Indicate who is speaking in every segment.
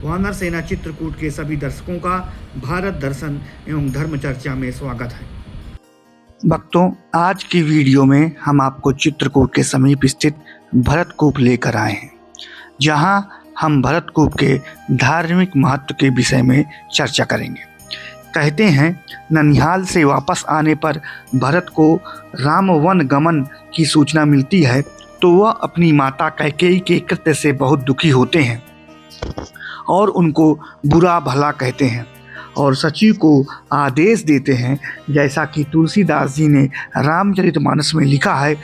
Speaker 1: वानर सेना चित्रकूट के सभी दर्शकों का भारत दर्शन एवं धर्म चर्चा में स्वागत है। भक्तों, आज की वीडियो में हम आपको चित्रकूट के समीप स्थित भरतकूप लेकर आए हैं, जहां हम भरतकूप के धार्मिक महत्व के विषय में चर्चा करेंगे। कहते हैं, ननिहाल से वापस आने पर भरत को राम वन गमन की सूचना मिलती है तो वह अपनी माता कैकेयी के कृत्य से बहुत दुखी होते हैं और उनको बुरा भला कहते हैं और सचिव को आदेश देते हैं, जैसा कि तुलसीदास जी ने रामचरितमानस में लिखा है,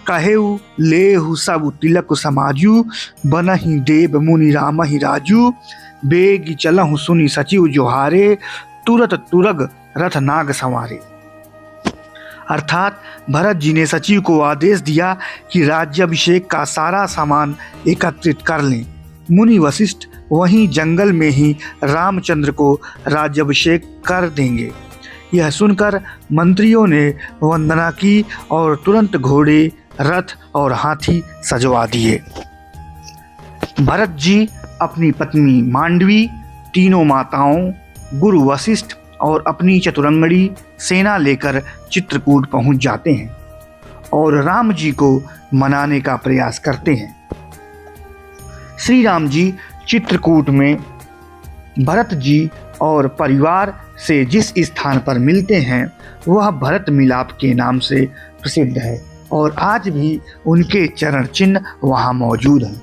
Speaker 1: कहेऊ लेहु सब तिलक समाजू, बनहि देव मुनि रामहि राजू, बेग चलहु सुनि सचिव जोहारे, तुरत तुरग रथ नाग संवारे। अर्थात भरत जी ने सचिव को आदेश दिया कि राज्याभिषेक का सारा सामान एकत्रित कर लें। मुनि वशिष्ठ वहीं जंगल में ही रामचंद्र को राज्याभिषेक कर देंगे। यह सुनकर मंत्रियों ने वंदना की और तुरंत घोड़े, रथ और हाथी सजवा दिए। भरत जी अपनी पत्नी मांडवी, तीनों माताओं, गुरु वशिष्ठ और अपनी चतुरंगड़ी सेना लेकर चित्रकूट पहुंच जाते हैं और राम जी को मनाने का प्रयास करते हैं। श्री राम जी चित्रकूट में भरत जी और परिवार से जिस स्थान पर मिलते हैं वह भरत मिलाप के नाम से प्रसिद्ध है और आज भी उनके चरण चिन्ह वहां मौजूद हैं।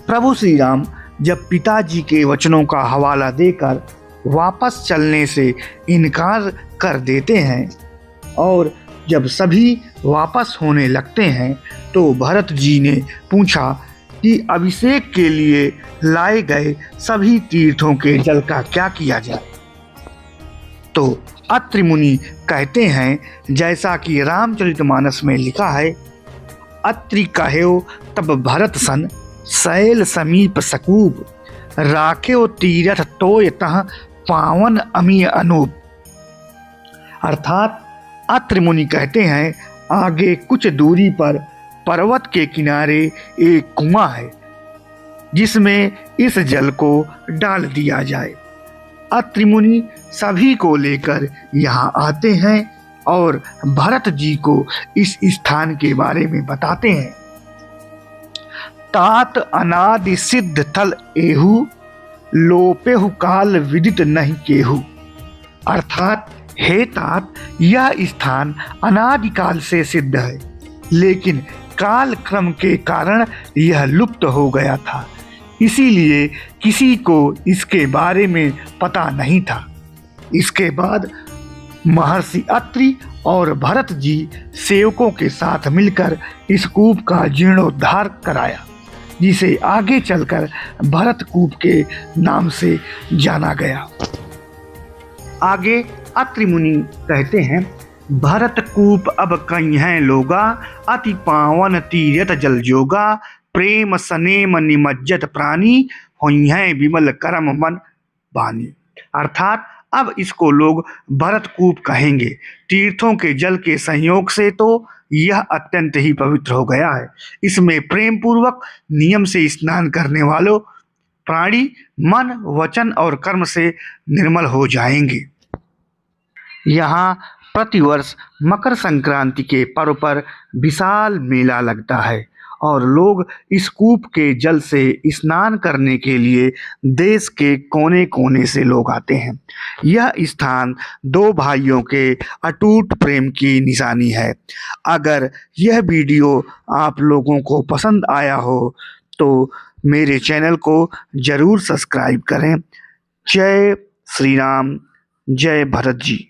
Speaker 1: प्रभु श्री राम जब पिताजी के वचनों का हवाला देकर वापस चलने से इनकार कर देते हैं और जब सभी वापस होने लगते हैं तो भरत जी ने पूछा कि अभिषेक के लिए लाए गए सभी तीर्थों के जल का क्या किया जाए। तो अत्रि मुनि कहते हैं, जैसा कि रामचरितमानस में लिखा है, अत्रि कहेओ तब भरत सन, शैल समीप सकूप, राखेओ तीरथ तोय तह, पावन अमीय अनूप। अर्थात अत्रि मुनि कहते हैं, आगे कुछ दूरी पर पर्वत के किनारे एक कुआं है जिसमें इस जल को डाल दिया जाए। अत्रि मुनि सभी को लेकर यहाँ आते हैं और भरत जी को इस स्थान के बारे में बताते हैं। तात अनादि सिद्ध थल एहू, लोपेहु काल विदित नहीं केहू। अर्थात हे तात, यह स्थान अनादिकाल से सिद्ध है, लेकिन काल क्रम के कारण यह लुप्त हो गया था, इसीलिए किसी को इसके बारे में पता नहीं था। इसके बाद महर्षि अत्रि और भरत जी सेवकों के साथ मिलकर इस कूप का जीर्णोद्धार कराया, जिसे आगे चलकर भरतकूप के नाम से जाना गया। आगे अत्रि मुनि कहते हैं, भरतकूप अब कहीं लोगा, अति पावन तीरथ जल जोगा, प्रेम सनेम निमज्जत प्राणी, हुई हैं विमल करम मन बानी। अर्थात अब इसको लोग भरतकूप कहेंगे। तीर्थों के जल के संयोग से तो यह अत्यंत ही पवित्र हो गया है। इसमें प्रेम पूर्वक नियम से स्नान करने वालों प्राणी मन, वचन और कर्म से निर्मल हो जाएंगे। यहाँ प्रतिवर्ष मकर संक्रांति के पर्व पर विशाल मेला लगता है और लोग इस कूप के जल से स्नान करने के लिए देश के कोने कोने से लोग आते हैं। यह स्थान दो भाइयों के अटूट प्रेम की निशानी है। अगर यह वीडियो आप लोगों को पसंद आया हो तो मेरे चैनल को जरूर सब्सक्राइब करें। जय श्री राम, जय भरत जी।